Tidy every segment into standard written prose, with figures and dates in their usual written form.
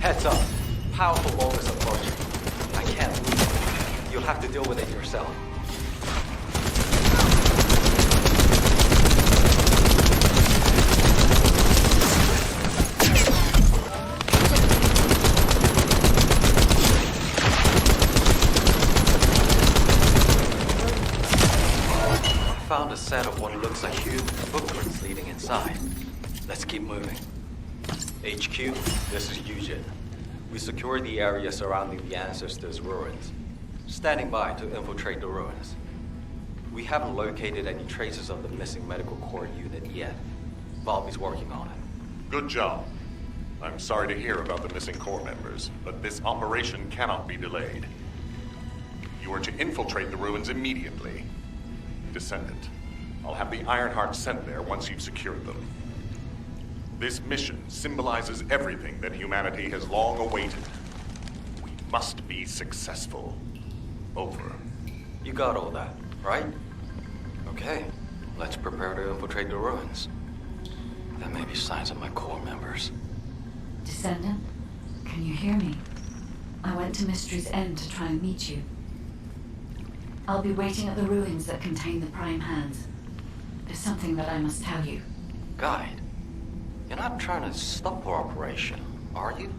Heads up. Powerful locust approaching. I can't move. You'll have to deal with it yourself. Found a set of what looks like huge footprints leading inside. Let's keep moving. HQ, this is Eugene. We secured the area surrounding the Ancestors' ruins. Standing by to infiltrate the ruins. We haven't located any traces of the missing medical corps unit yet. Bobby's working on it. Good job. I'm sorry to hear about the missing corps members, but this operation cannot be delayed. You are to infiltrate the ruins immediately. Descendant, I'll have the Ironheart sent there once you've secured them. This mission symbolizes everything that humanity has long awaited. We must be successful. Over. You got all that, right? Okay, let's prepare to infiltrate the ruins. There may be signs of my corps members. Descendant, can you hear me? I went to Mystery's End to try and meet you. I'll be waiting at the ruins that contain the Prime Hands. There's something that I must tell you. Guide, you're not trying to stop our operation, are you?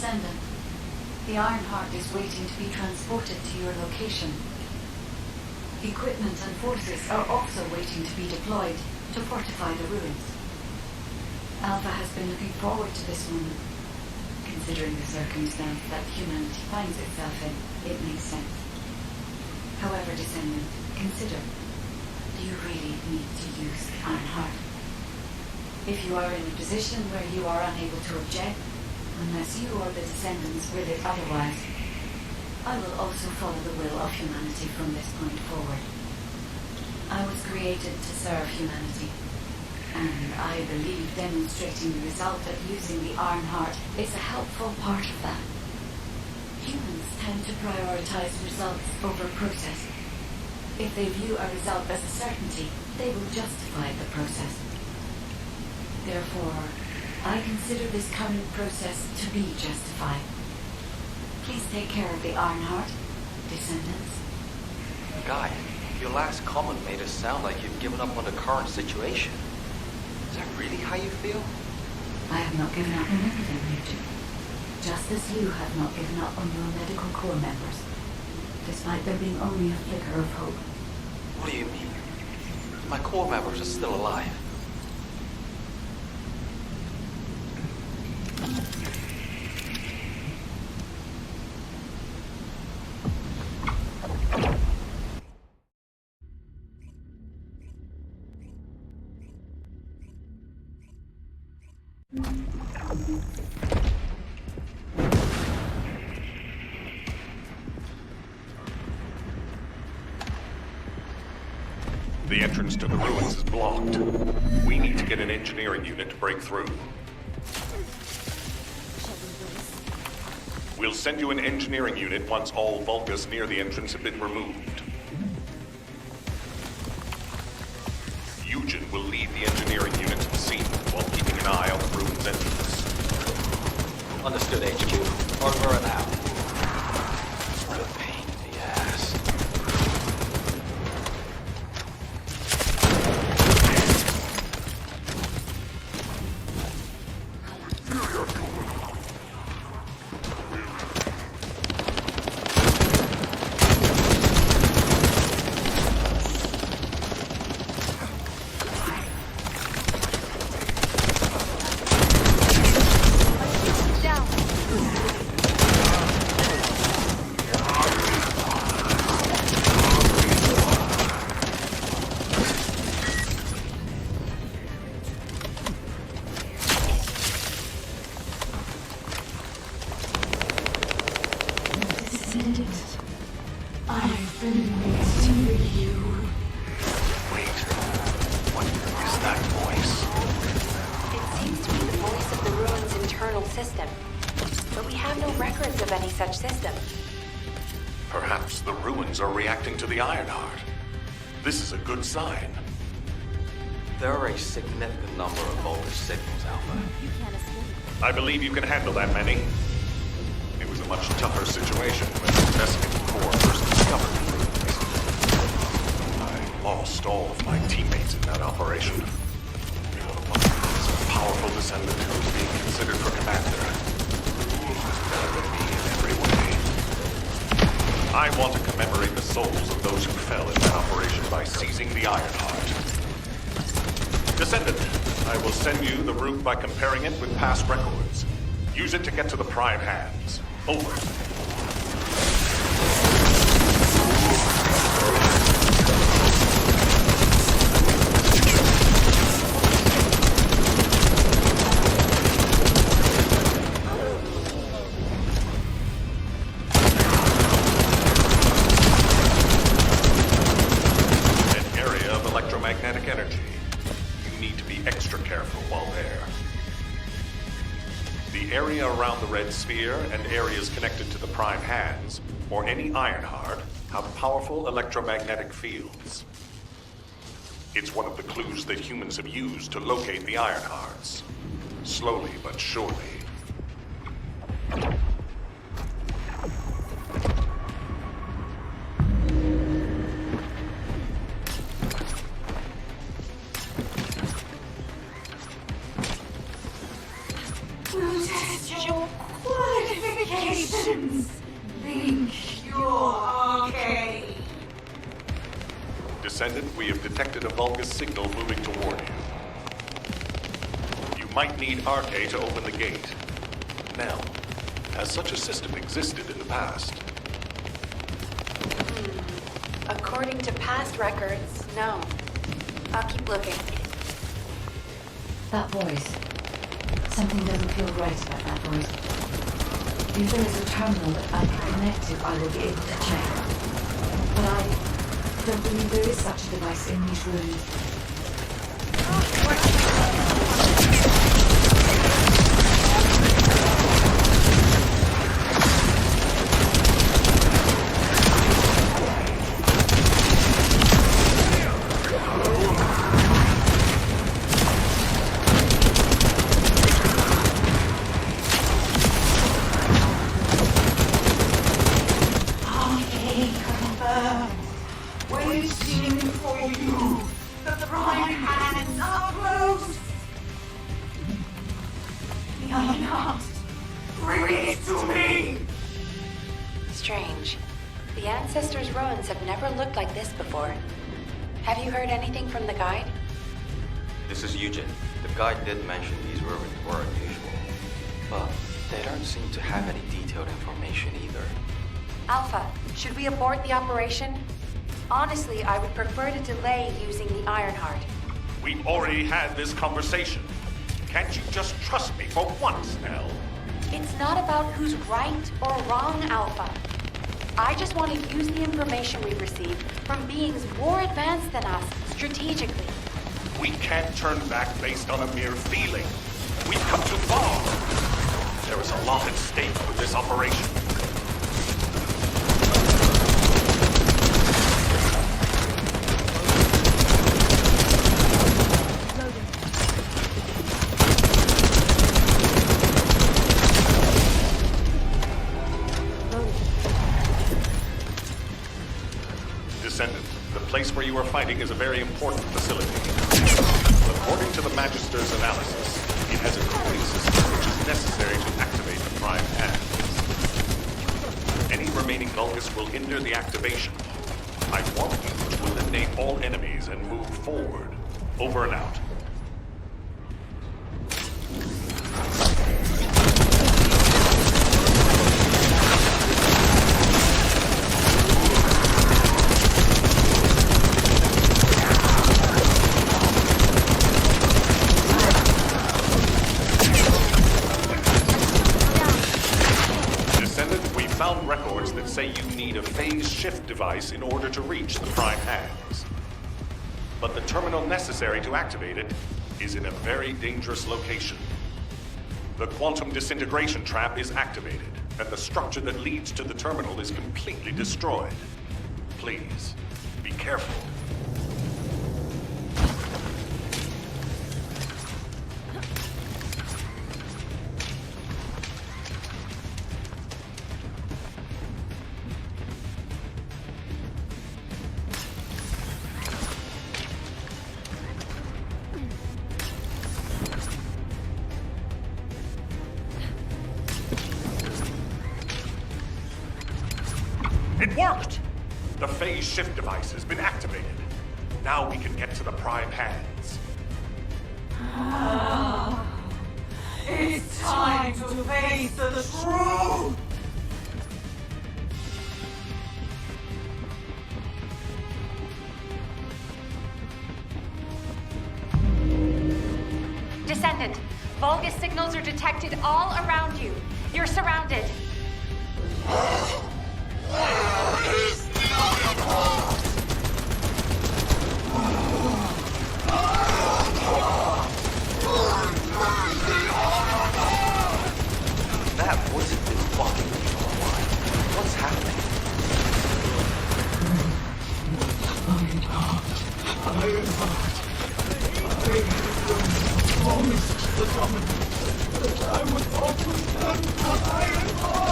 Descendant. The Ironheart is waiting to be transported to your location. Equipment and forces are also waiting to be deployed to fortify the ruins. Alpha has been looking forward to this moment. Considering the circumstance that humanity finds itself in, it makes sense. However, Descendant, consider, do you really need to use the Ironheart? If you are in a position where you are unable to object, unless you or the Descendants will it otherwise, I will also follow the will of humanity from this point forward. I was created to serve humanity, and I believe demonstrating the result of using the Ironheart is a helpful part of that. Humans tend to prioritize results over process. If they view a result as a certainty, they will justify the process. Therefore, I consider this current process to be justified. Please take care of the Ironheart, Descendants. Guy, your last comment made it sound like you've given up on the current situation. Is that really how you feel? I have not given up on anything, Major. Just as you have not given up on your medical corps members, despite there being only a flicker of hope. What do you mean? My corps members are still alive. The entrance to the ruins is blocked. We need to get an engineering unit to break through. We'll send you an engineering unit once all Vulgus near the entrance have been removed. Eugen will lead the engineering unit to the scene while keeping an eye on the ruins entrance. Understood, HQ. Over and out. What a pain in the ass. I've been waiting for you. Wait, what is that voice? It seems to be the voice of the ruins' internal system. But we have no records of any such system. Perhaps the ruins are reacting to the Ironheart. This is a good sign. There are a significant number of voltage signals, Alpha. You can't escape. I believe you can handle that many. It was a much tougher situation when the investigating corps first discovered the ruins. I lost all of my teammates in that operation. You're the one who's a powerful descendant who was being considered for commander. He was better than me in every way. I want to commemorate the souls of those who fell in that operation by seizing the Ironheart. Descendant, I will send you the route by comparing it with past records. Use it to get to the Prime Hands. Over. An area of electromagnetic energy. You need to be extra careful while there. The area around the red sphere and areas connected to the Prime Hands, or any Ironheart, have powerful electromagnetic fields. It's one of the clues that humans have used to locate the Ironhearts. Slowly but surely. Protest your quality. hallucinations. Think you're okay. Descendant, we have detected a Vulgus signal moving toward you. You might need Arche to open the gate. Now, has such a system existed in the past? According to past records, no. I'll keep looking. That voice. Something doesn't feel right about that voice. If there is a terminal that I can connect to, I will be able to check. But I don't believe there is such a device in these rooms. Waiting for you. The prime hands are close. The other half. Bring it to me. Strange. The Ancestors' ruins have never looked like this before. Have you heard anything from the guide? This is Eugen. The guide did mention these ruins were unusual, but they don't seem to have any detailed information either. Alpha, should we abort the operation? Honestly, I would prefer to delay using the Ironheart. We've already had this conversation. Can't you just trust me for once, Nell? It's not about who's right or wrong, Alpha. I just want to use the information we've received from beings more advanced than us, strategically. We can't turn back based on a mere feeling. We've come too far. There is a lot at stake with this operation. Descendant, the place where you are fighting is a very important facility. According to the Magister's analysis, it has a cooling system which is necessary to activate the prime hands. Any remaining Vulgus will hinder the activation. I want you to eliminate all enemies and move forward. Over and out. Found records that say you need a phase shift device in order to reach the prime hands. But the terminal necessary to activate it is in a very dangerous location. The quantum disintegration trap is activated, and the structure that leads to the terminal is completely destroyed. Please, be careful. It worked! The phase shift device has been activated. Now we can get to the prime hands. It's time to face the truth! Descendant, Vulgus signals are detected all around you. You're surrounded. That wasn't this fucking one. What's happening? I was always done for Ironheart!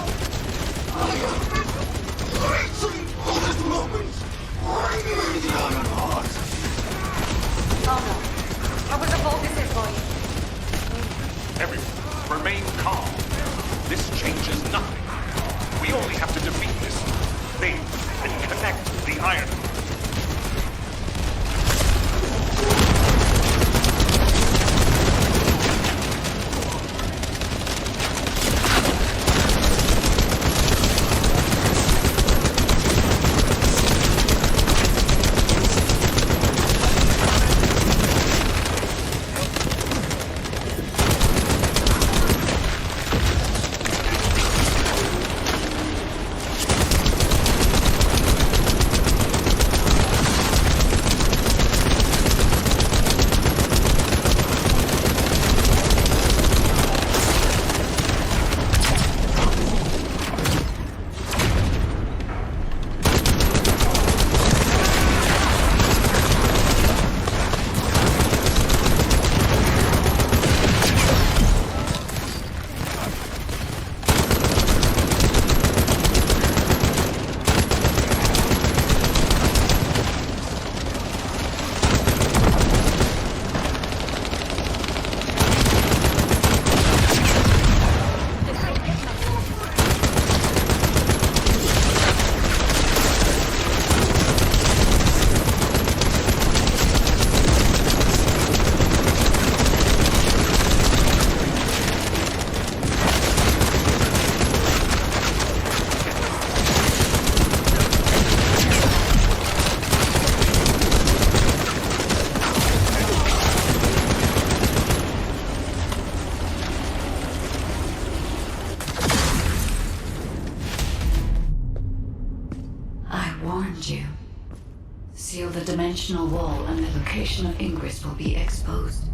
warned you. Seal the dimensional wall and the location of ingress will be exposed.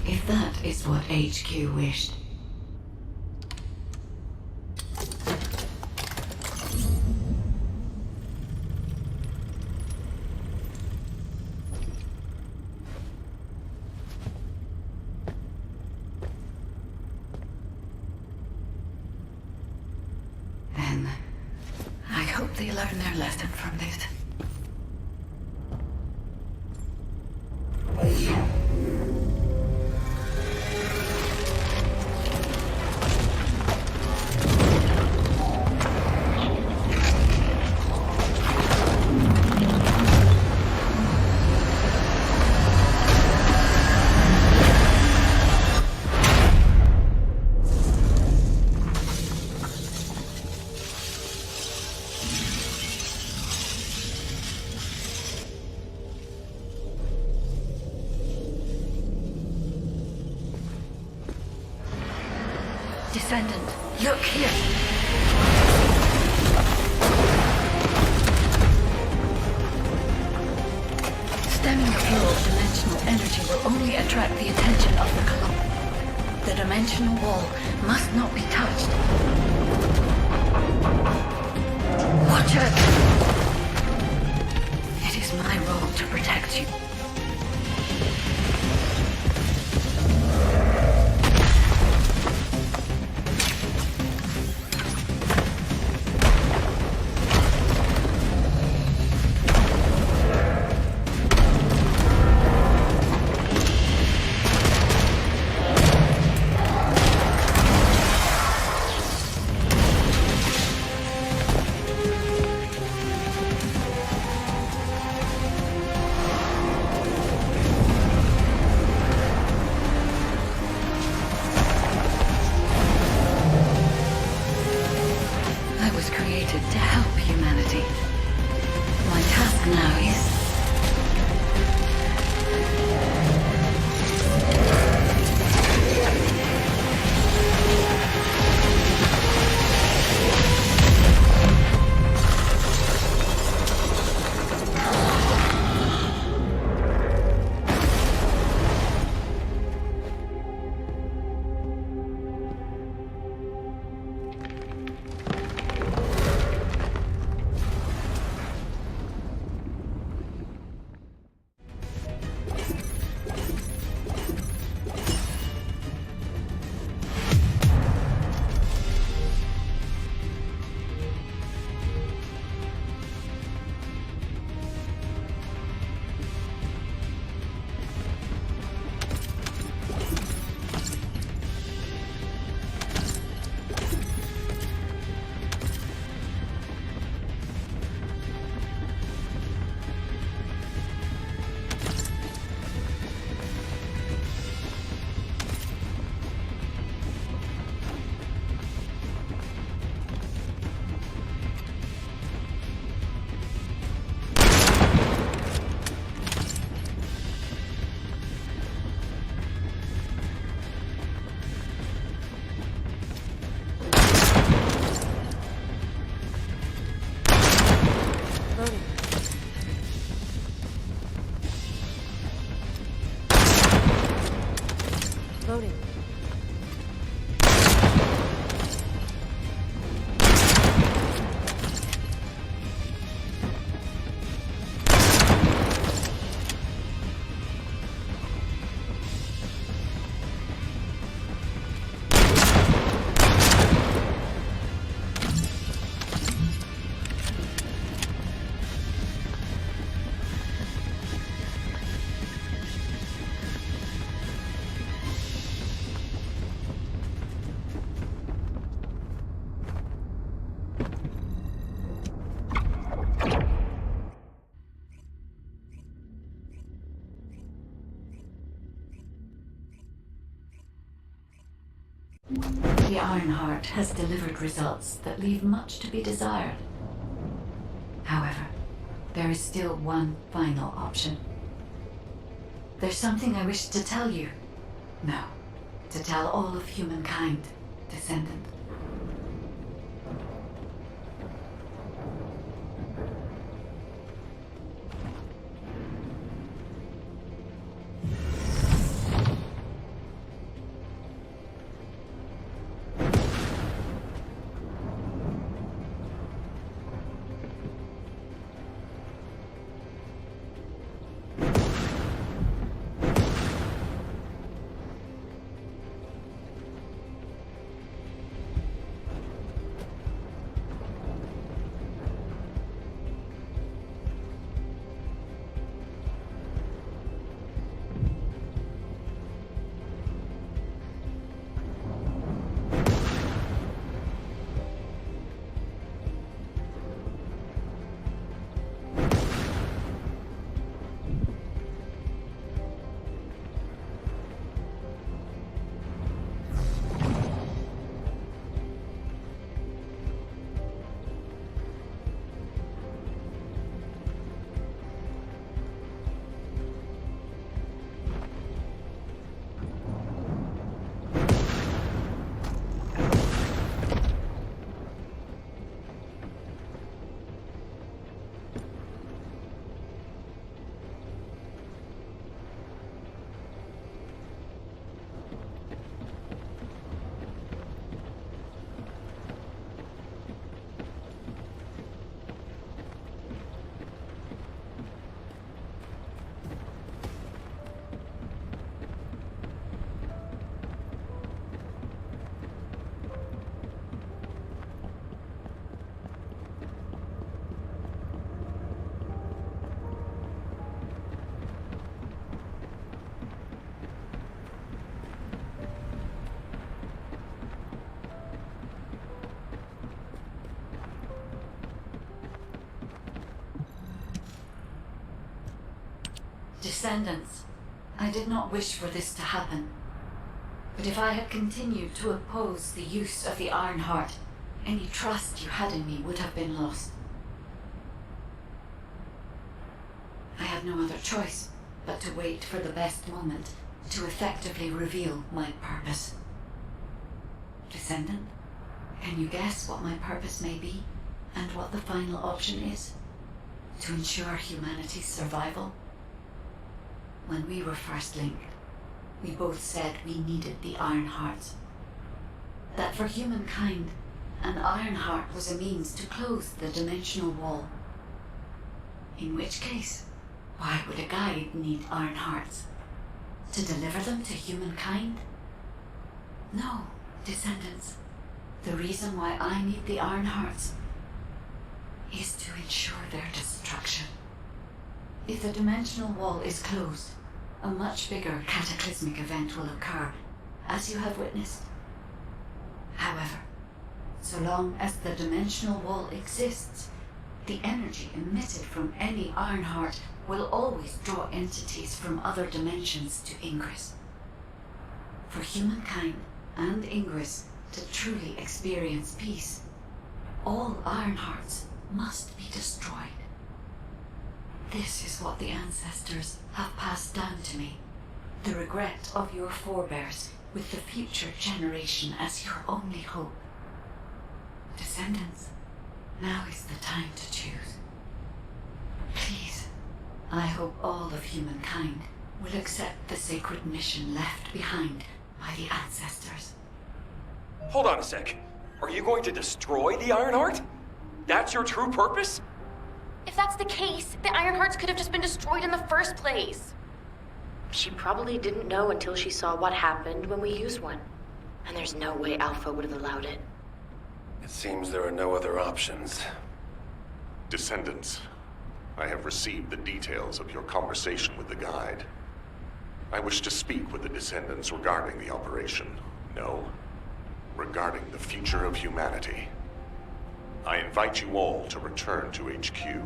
If that is what HQ wished. Then, I hope they learn their lesson from this. Descendant, look here! Stemming the flow of dimensional energy will only attract the attention of the column. The dimensional wall must not be touched. Watch it! It is my role to protect you. To help humanity. My task now is... Loading. The Ironheart has delivered results that leave much to be desired. However, there is still one final option. There's something I wish to tell you. No, to tell all of humankind, Descendant. Descendants, I did not wish for this to happen. But if I had continued to oppose the use of the Iron Heart, any trust you had in me would have been lost. I had no other choice but to wait for the best moment to effectively reveal my purpose. Descendant, can you guess what my purpose may be, and what the final option is? To ensure humanity's survival? When we were first linked, we both said we needed the Iron Hearts. That for humankind, an Iron Heart was a means to close the dimensional wall. In which case, why would a guide need Iron Hearts? To deliver them to humankind? No, Descendants. The reason why I need the Iron Hearts is to ensure their destruction. If the dimensional wall is closed, a much bigger cataclysmic event will occur, as you have witnessed. However, so long as the dimensional wall exists, the energy emitted from any Ironheart will always draw entities from other dimensions to Ingress. For humankind and Ingress to truly experience peace, all Ironhearts must be destroyed. This is what the ancestors have passed down to me. The regret of your forebears with the future generation as your only hope. Descendants, now is the time to choose. Please, I hope all of humankind will accept the sacred mission left behind by the ancestors. Hold on a sec. Are you going to destroy the Ironheart? That's your true purpose? If that's the case, the Ironhearts could have just been destroyed in the first place. She probably didn't know until she saw what happened when we used one. And there's no way Alpha would have allowed it. It seems there are no other options. Descendants, I have received the details of your conversation with the guide. I wish to speak with the Descendants regarding the operation. No, regarding the future of humanity. I invite you all to return to HQ.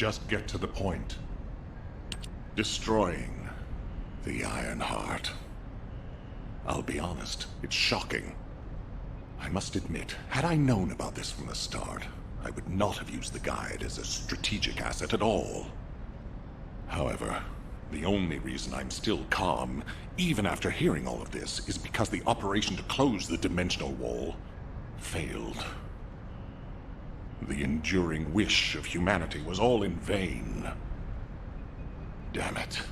just get to the point. Destroying the Ironheart. I'll be honest, it's shocking. I must admit, had I known about this from the start, I would not have used the guide as a strategic asset at all. However, the only reason I'm still calm, even after hearing all of this, is because the operation to close the dimensional wall failed. The enduring wish of humanity was all in vain. Damn it.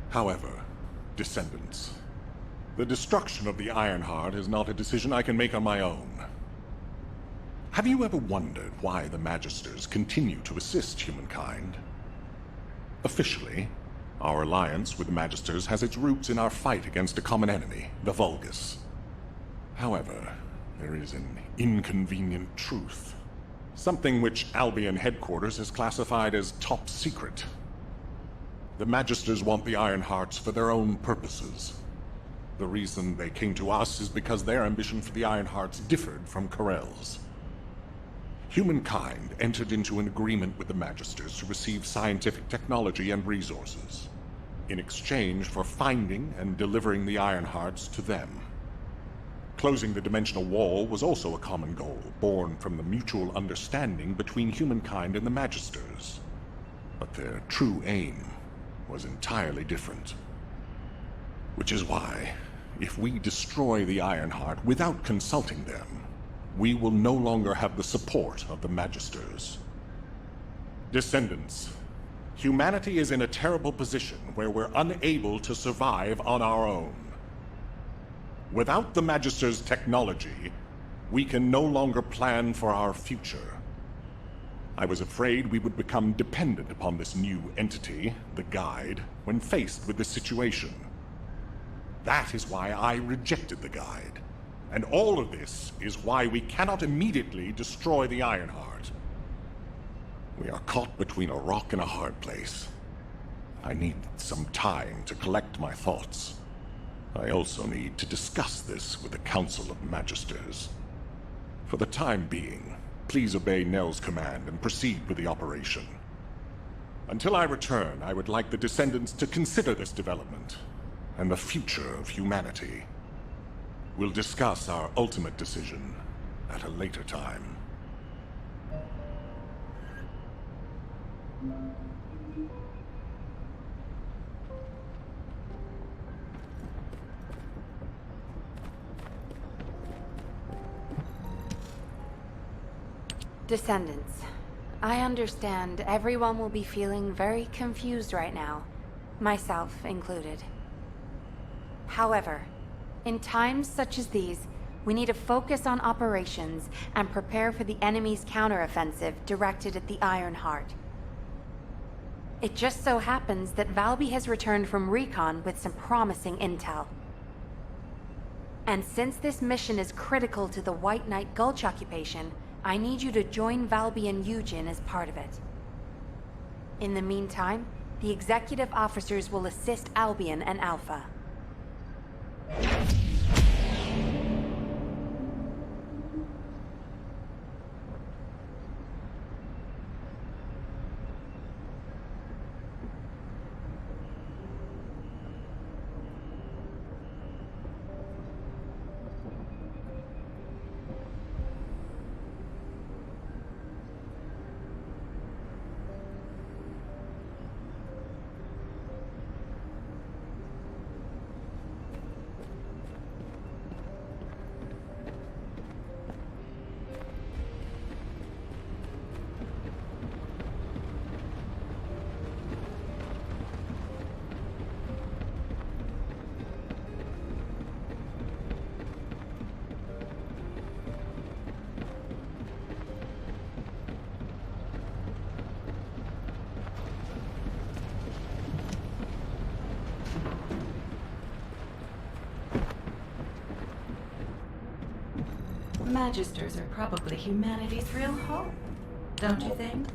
However, Descendants, the destruction of the Ironheart is not a decision I can make on my own. Have you ever wondered why the Magisters continue to assist humankind? Officially, our alliance with the Magisters has its roots in our fight against a common enemy, the Vulgus. However, there is an inconvenient truth. Something which Albion headquarters has classified as top secret. The Magisters want the Ironhearts for their own purposes. The reason they came to us is because their ambition for the Ironhearts differed from Corell's. Humankind entered into an agreement with the Magisters to receive scientific technology and resources, in exchange for finding and delivering the Ironhearts to them. Closing the dimensional wall was also a common goal, born from the mutual understanding between humankind and the Magisters. But their true aim was entirely different. Which is why, if we destroy the Ironheart without consulting them, we will no longer have the support of the Magisters. Descendants, humanity is in a terrible position where we're unable to survive on our own. Without the Magister's technology, we can no longer plan for our future. I was afraid we would become dependent upon this new entity, the Guide, when faced with this situation. That is why I rejected the Guide. And all of this is why we cannot immediately destroy the Ironheart. We are caught between a rock and a hard place. I need some time to collect my thoughts. I also need to discuss this with the Council of Magisters. For the time being, please obey Nell's command and proceed with the operation. Until I return, I would like the Descendants to consider this development and the future of humanity. We'll discuss our ultimate decision at a later time. Descendants, I understand everyone will be feeling very confused right now, myself included. However, in times such as these, we need to focus on operations and prepare for the enemy's counteroffensive directed at the Ironheart. It just so happens that Valby has returned from recon with some promising intel. And since this mission is critical to the White Knight Gulch occupation, I need you to join Valby and Eugen as part of it. In the meantime, the executive officers will assist Albion and Alpha. Magisters are probably humanity's real hope, don't you think?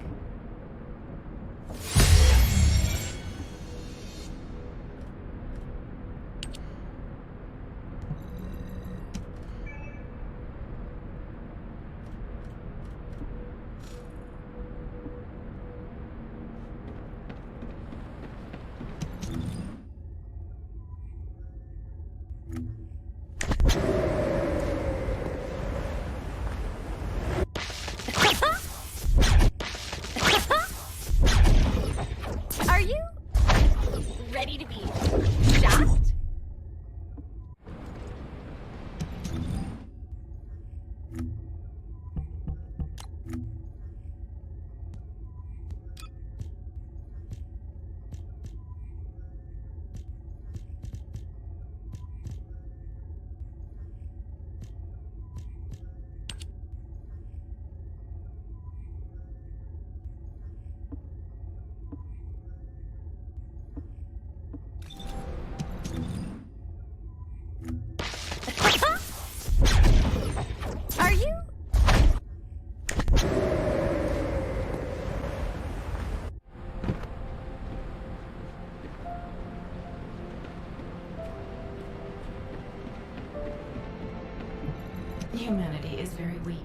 Humanity is very weak.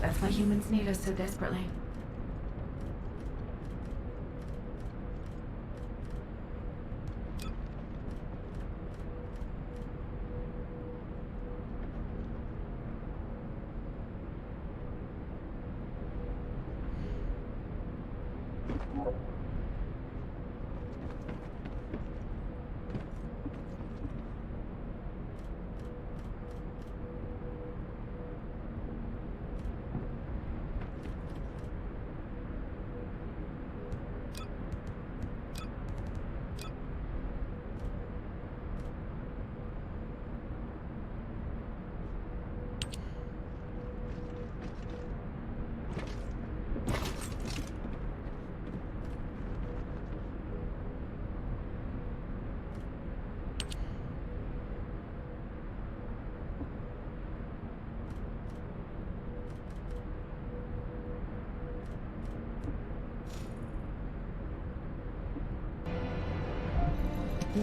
That's why humans need us so desperately.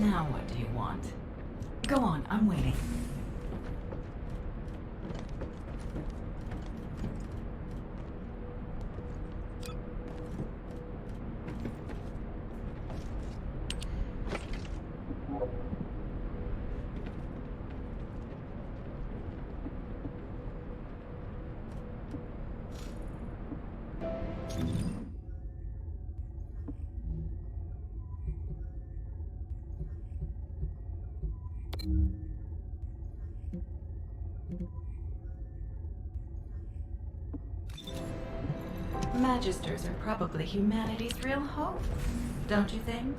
Now what do you want? Go on, I'm waiting. Magisters are probably humanity's real hope, don't you think?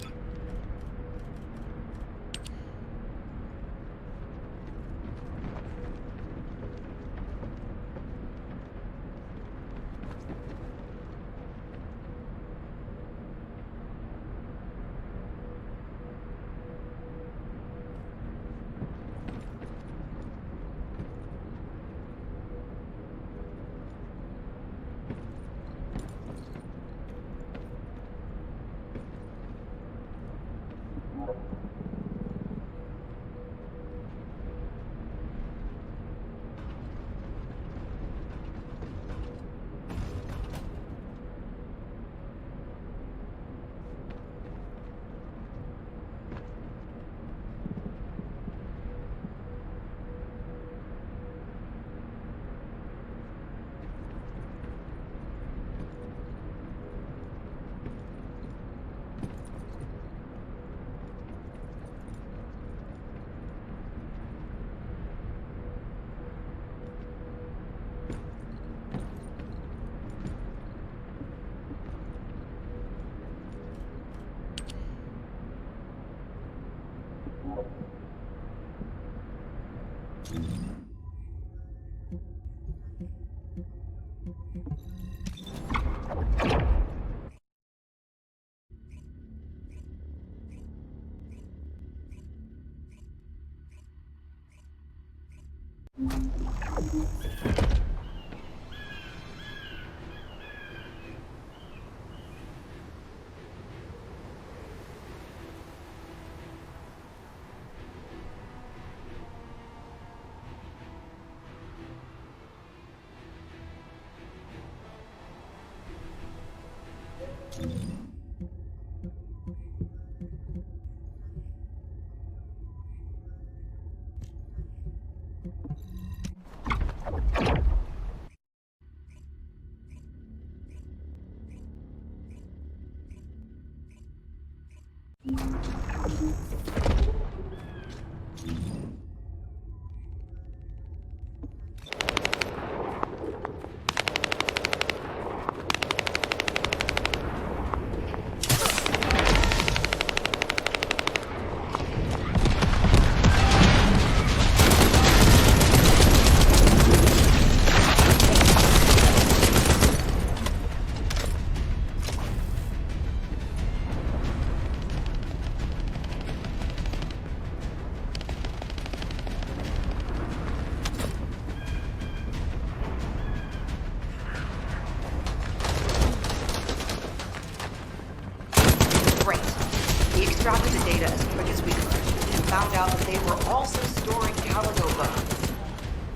extracted the data as quick as we could, and found out that they were also storing calico bone.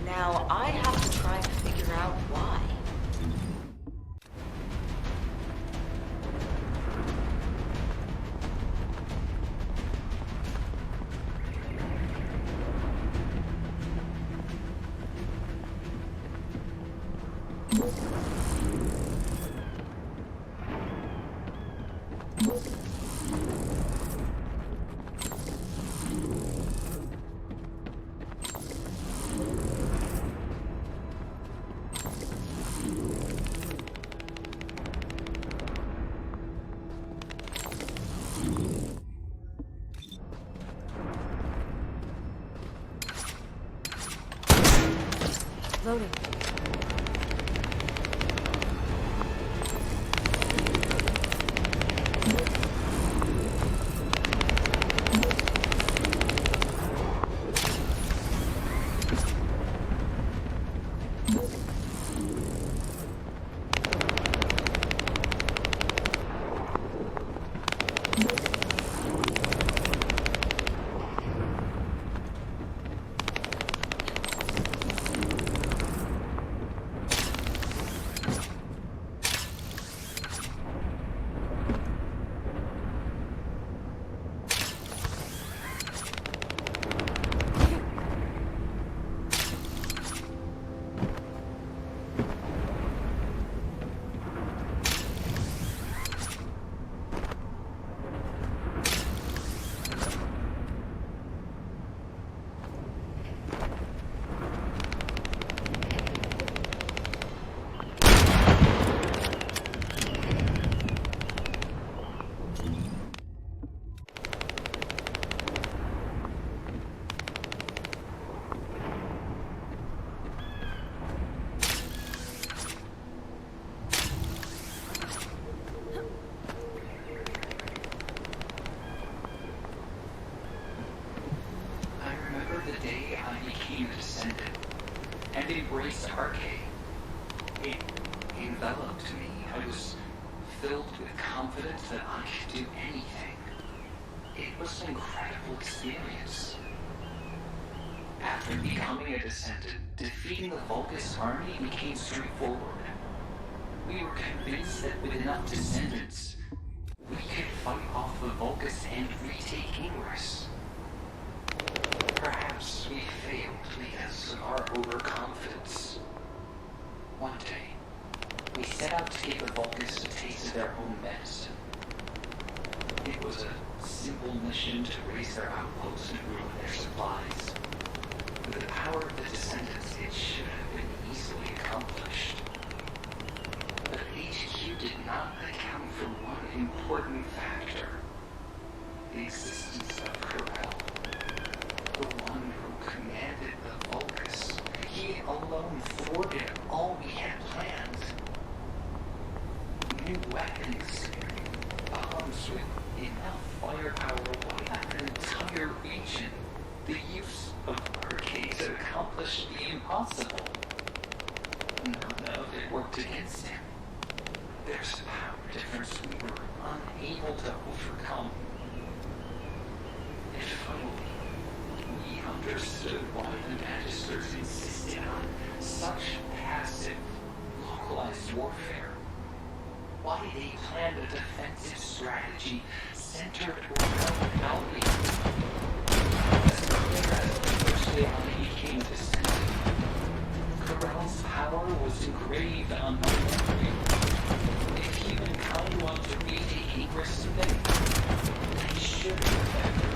Now, Now I have to try and figure out why. Loading. And embraced arcade. It enveloped me. I was filled with confidence that I could do anything. It was an incredible experience. After becoming a descendant, defeating the Vulgus army became straightforward. We were convinced that with enough descendants, we could fight off the Vulgus and retake Ingress. Perhaps we failed because of our overconfidence. One day, we set out to give the Vulgus a taste of their own medicine. It was a simple mission to raise their outposts and ruin their supplies. With the power of the descendants, it should have been easily accomplished. But HQ did not account for one important factor. The existence of Corel. The one who commanded the Vulgus. He alone thwarted all we had planned. New weapons, bombs with enough firepower to wipe out an entire region. The use of arcades to accomplish the impossible. None of it worked against him. There's a power difference we were unable to overcome. And finally, we understood why the Magisters insisted on such passive, localized warfare. Why they planned a defensive strategy centered around Albion. As clear as the first day I became a descendant, Corel's power was engraved on my memory. If humankind wanted to retake Ingress today, they should remember.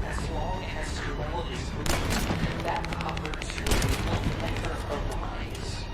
As long as Corel is breathing, that opportunity will never arise.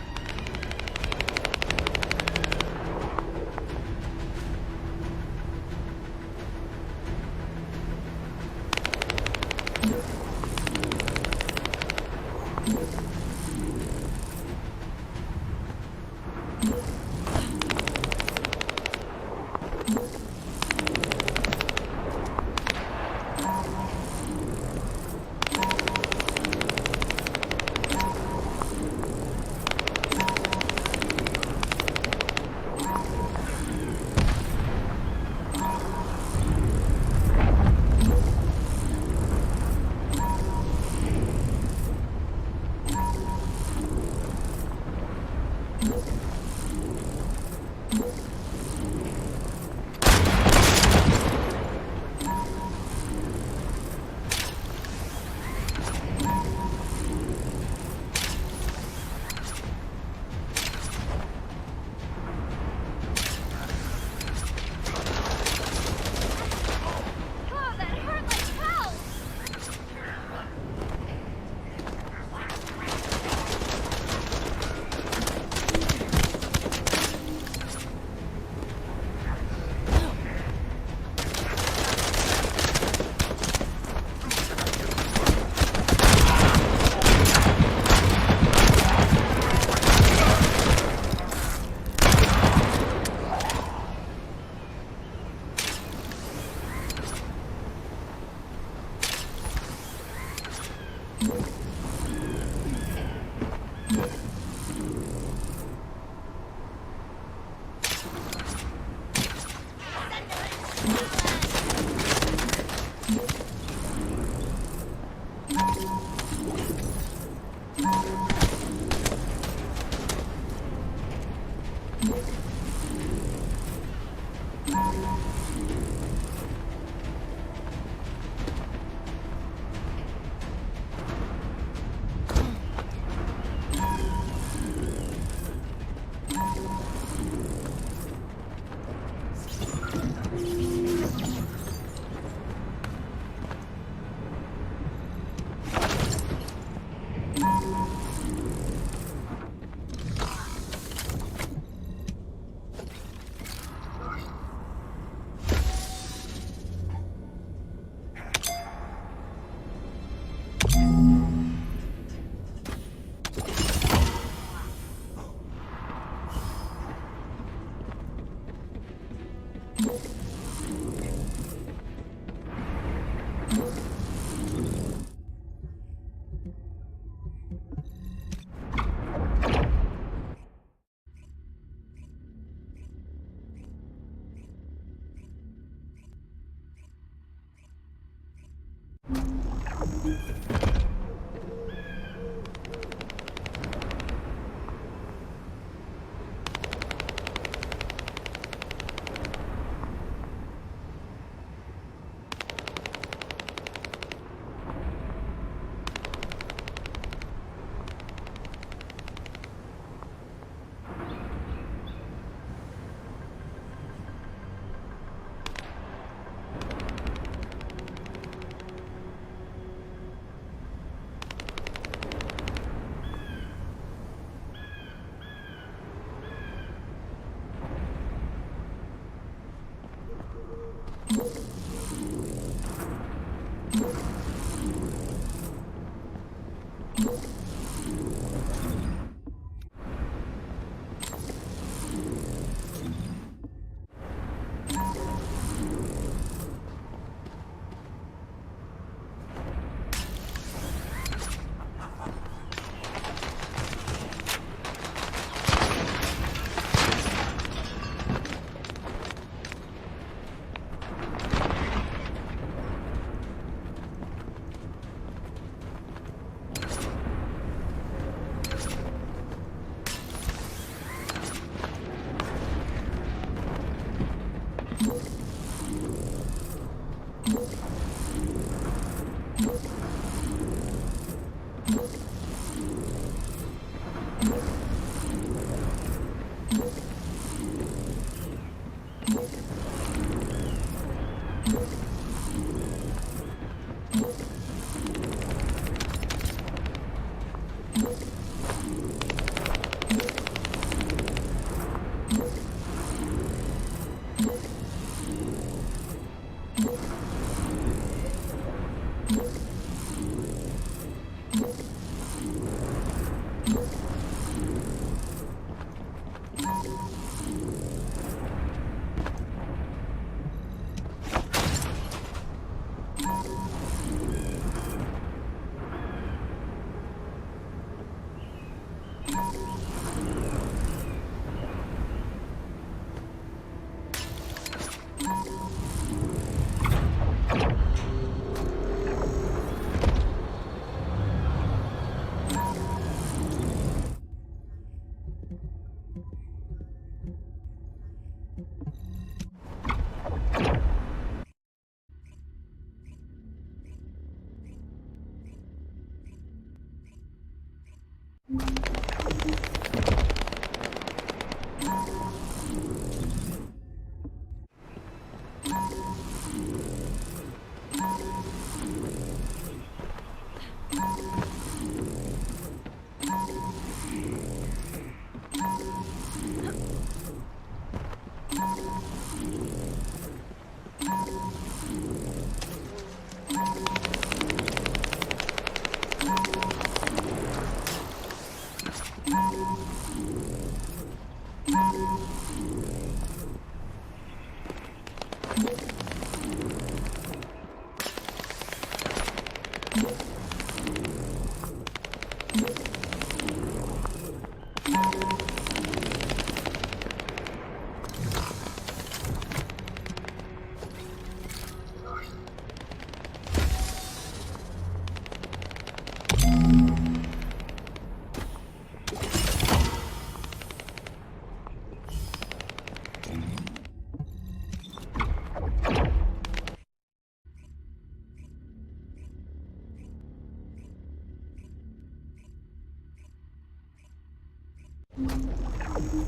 Now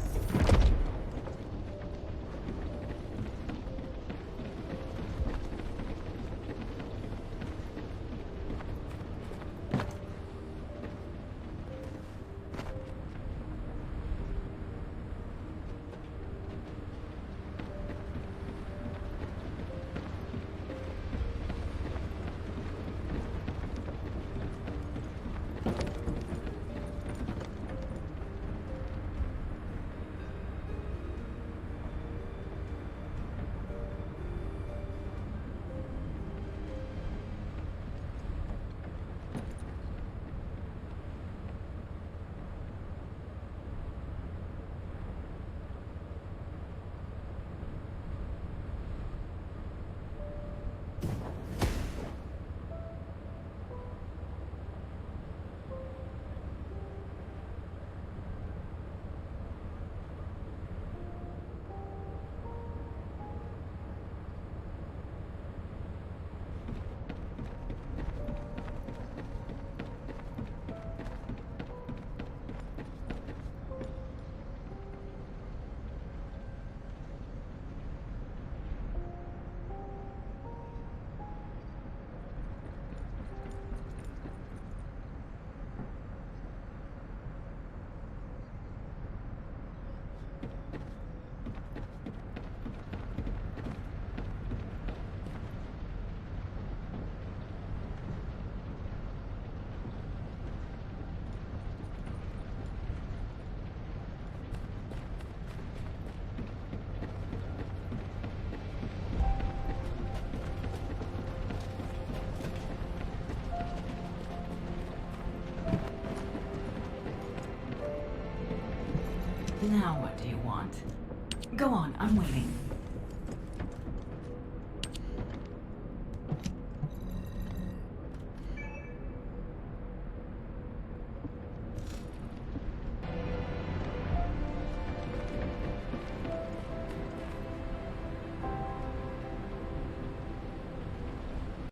what do you want? Go on, I'm waiting.